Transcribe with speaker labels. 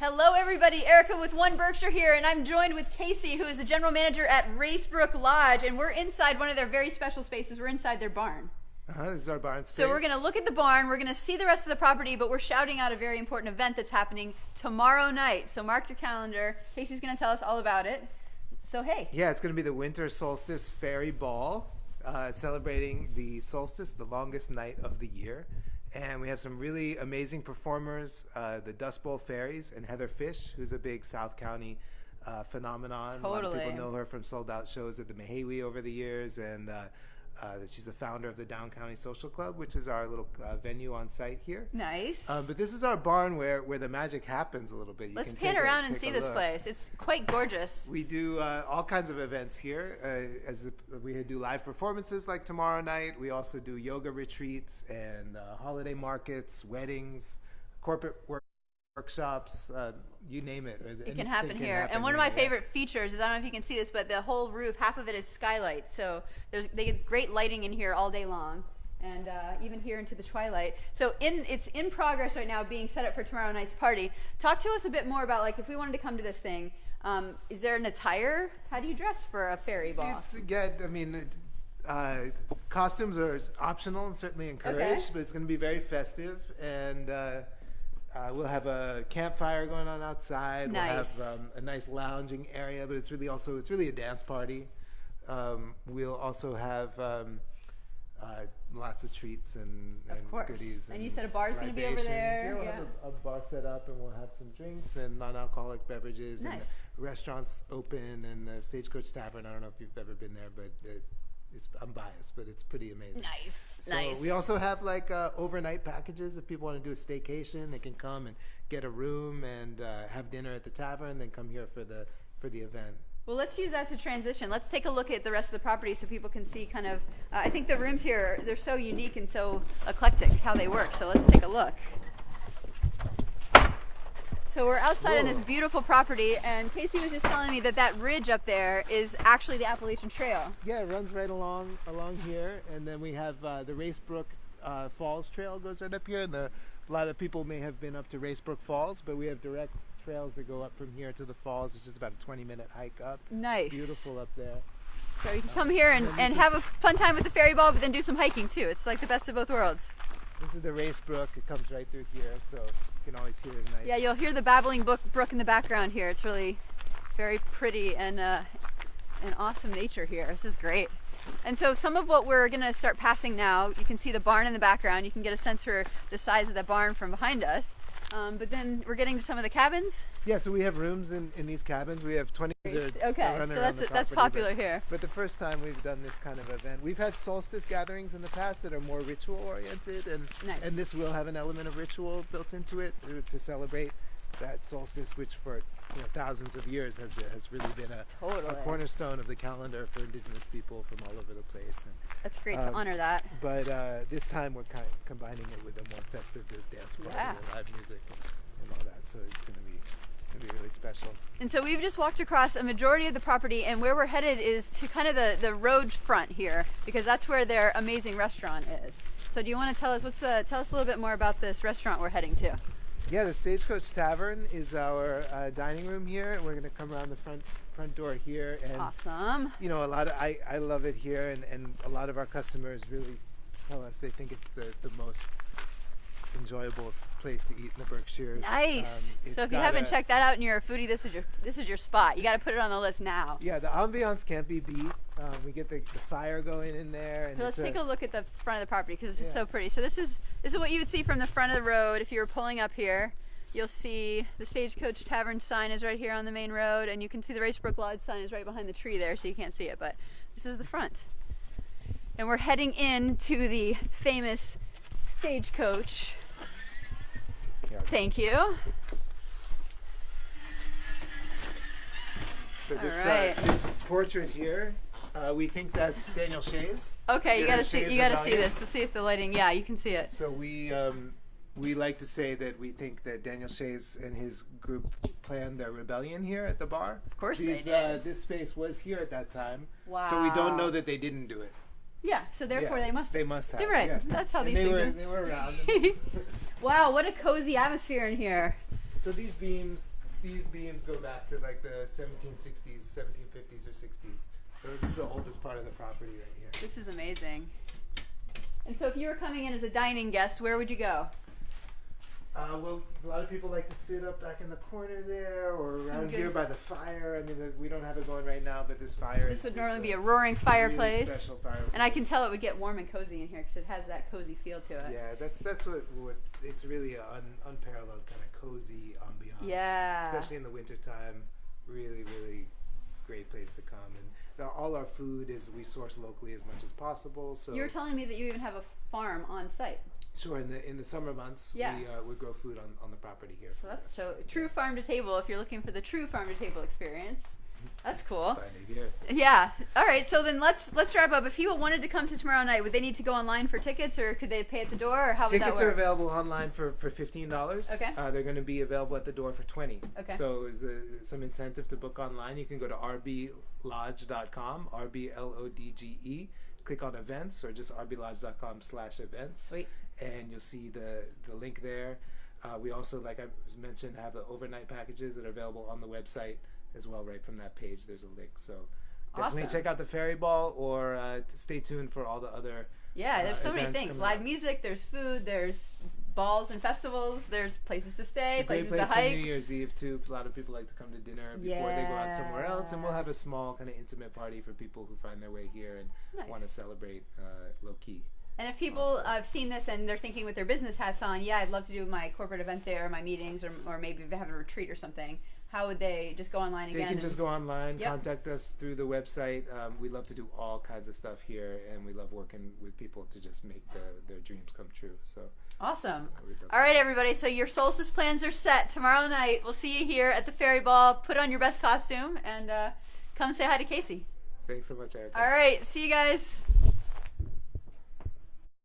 Speaker 1: Hello everybody, Erica with One Berkshire here, and I'm joined with Casey, who is the general manager at Race Brook Lodge, and we're inside one of their very special spaces. We're inside their barn.
Speaker 2: This is our barn space.
Speaker 1: So we're going to look at the barn, we're going to see the rest of the property, but we're shouting out a very important event that's happening tomorrow night. So mark your calendar. Casey's going to tell us all about it. So hey.
Speaker 2: Yeah, it's going to be the Winter Solstice Faerie Ball, celebrating the solstice, the longest night of the year. And we have some really amazing performers, the Dust Bowl Fairies and Heather Fish, who's a big South County phenomenon.
Speaker 1: Totally.
Speaker 2: A lot of people know her from sold-out shows at the Mahawi over the years, and she's the founder of the Down County Social Club, which is our little venue on site here.
Speaker 1: Nice.
Speaker 2: But this is our barn where the magic happens a little bit.
Speaker 1: Let's pan around and see this place. It's quite gorgeous.
Speaker 2: We do all kinds of events here. We do live performances like tomorrow night. We also do yoga retreats and holiday markets, weddings, corporate workshops, you name it.
Speaker 1: It can happen here. And one of my favorite features is, I don't know if you can see this, but the whole roof, half of it is skylight. So they get great lighting in here all day long, and even here into the twilight. So it's in progress right now, being set up for tomorrow night's party. Talk to us a bit more about, like, if we wanted to come to this thing, is there an attire? How do you dress for a fairy ball?
Speaker 2: Costumes are optional and certainly encouraged, but it's going to be very festive, and we'll have a campfire going on outside.
Speaker 1: Nice.
Speaker 2: We'll have a nice lounging area, but it's really a dance party. We'll also have lots of treats and goodies.
Speaker 1: And you said a bar's going to be over there.
Speaker 2: Yeah, we'll have a bar set up, and we'll have some drinks and non-alcoholic beverages.
Speaker 1: Nice.
Speaker 2: And restaurants open, and the Stagecoach Tavern. I don't know if you've ever been there, but I'm biased, but it's pretty amazing.
Speaker 1: Nice.
Speaker 2: We also have overnight packages. If people want to do a staycation, they can come and get a room and have dinner at the tavern, then come here for the event.
Speaker 1: Well, let's use that to transition. Let's take a look at the rest of the property so people can see kind of, I think the rooms here, they're so unique and so eclectic how they work. So let's take a look. So we're outside on this beautiful property, and Casey was just telling me that ridge up there is actually the Appalachian Trail.
Speaker 2: Yeah, it runs right along here, and then we have the Race Brook Falls Trail goes right up here. And a lot of people may have been up to Race Brook Falls, but we have direct trails that go up from here to the falls. It's just about a 20-minute hike up.
Speaker 1: Nice.
Speaker 2: Beautiful up there.
Speaker 1: So you can come here and have a fun time with the fairy ball, but then do some hiking too. It's like the best of both worlds.
Speaker 2: This is the Race Brook. It comes right through here, so you can always hear it nice.
Speaker 1: Yeah, you'll hear the babbling brook in the background here. It's really very pretty and awesome nature here. This is great. And so some of what we're going to start passing now, you can see the barn in the background. You can get a sense for the size of the barn from behind us. But then we're getting to some of the cabins.
Speaker 2: Yeah, so we have rooms in these cabins. We have 20 lizards.
Speaker 1: Okay, so that's popular here.
Speaker 2: But the first time we've done this kind of event, we've had solstice gatherings in the past that are more ritual oriented, and this will have an element of ritual built into it to celebrate that solstice, which for thousands of years has really been a cornerstone of the calendar for Indigenous people from all over the place. And
Speaker 1: that's great to honor that.
Speaker 2: But this time we're kind of combining it with a more festive dance party and live music and all that. So it's going to be really special.
Speaker 1: And so we've just walked across a majority of the property, and where we're headed is to kind of the road front here, because that's where their amazing restaurant is. So do you want to tell us tell us a little bit more about this restaurant we're heading to?
Speaker 2: Yeah, the Stagecoach Tavern is our dining room here. We're going to come around the front door here, and
Speaker 1: awesome.
Speaker 2: I love it here, and a lot of our customers really tell us they think it's the most enjoyable place to eat in the Berkshires.
Speaker 1: Nice. So if you haven't checked that out and you're a foodie, this is your spot. You got to put it on the list now.
Speaker 2: Yeah, the ambiance can't be beat. We get the fire going in there. And
Speaker 1: so let's take a look at the front of the property, because this is so pretty. So this is what you would see from the front of the road if you were pulling up here. You'll see the Stagecoach Tavern sign is right here on the main road, and you can see the Race Brook Lodge sign is right behind the tree there, so you can't see it, but this is the front. And we're heading in to the famous Stagecoach. Thank you.
Speaker 2: So this portrait here, we think that's Daniel Shays.
Speaker 1: Okay, you gotta see this to see if the lighting. Yeah, you can see it.
Speaker 2: So we like to say that we think that Daniel Shays and his group planned their rebellion here at the bar.
Speaker 1: Of course they did.
Speaker 2: This space was here at that time.
Speaker 1: Wow.
Speaker 2: So we don't know that they didn't do it.
Speaker 1: Yeah, so therefore they must have.
Speaker 2: They're
Speaker 1: right.
Speaker 2: Yeah.
Speaker 1: That's how these things are.
Speaker 2: They were around.
Speaker 1: Wow, what a cozy atmosphere in here.
Speaker 2: So these beams go back to like the 1760s, 1750s or 60s. So this is the oldest part of the property right here.
Speaker 1: This is amazing. And so if you were coming in as a dining guest, where would you go?
Speaker 2: Well, a lot of people like to sit up back in the corner there, or around here by the fire. I mean, we don't have it going right now, but this fire.
Speaker 1: This would normally be a roaring fireplace.
Speaker 2: Really special fireplace.
Speaker 1: And I can tell it would get warm and cozy in here because it has that cozy feel to it.
Speaker 2: Yeah, that's what it's really an unparalleled kind of cozy ambiance.
Speaker 1: Yeah.
Speaker 2: Especially in the wintertime, really, really great place to come. And all our food we source locally as much as possible. So
Speaker 1: you were telling me that you even have a farm on site.
Speaker 2: Sure, in the summer months, we grow food on the property here.
Speaker 1: So that's true farm to table. If you're looking for the true farm to table experience, that's cool. Yeah. All right. So then let's wrap up. If people wanted to come to tomorrow night, would they need to go online for tickets, or could they pay at the door, or how would that work?
Speaker 2: Tickets are available online for $15.
Speaker 1: Okay.
Speaker 2: They're going to be available at the door for $20.
Speaker 1: Okay.
Speaker 2: So there's some incentive to book online. You can go to rblodge.com, RBLODGE. Click on events, or just rblodge.com/events.
Speaker 1: Sweet. And
Speaker 2: you'll see the link there. We also, like I mentioned, have the overnight packages that are available on the website as well. Right from that page, there's a link. So definitely check out the Faerie Ball, or stay tuned for all the other. Yeah, there's so many things. Live music. There's food. There's balls and festivals. There's places to stay, places to hike. Great place for New Year's Eve too. A lot of people like to come to dinner before they go out somewhere else, and we'll have a small kind of intimate party for people who find their way here and want to celebrate low key. And if people have seen this and they're thinking with their business hats on, I'd love to do my corporate event there, my meetings, or maybe if they have a retreat or something, how would they just go online again? They can just go online, contact us through the website. We love to do all kinds of stuff here, and we love working with people to just make their dreams come true. So awesome. All right, everybody. So your solstice plans are set. Tomorrow night, we'll see you here at the Faerie Ball. Put on your best costume and come say hi to Casey. Thanks so much, Erica. All right. See you guys.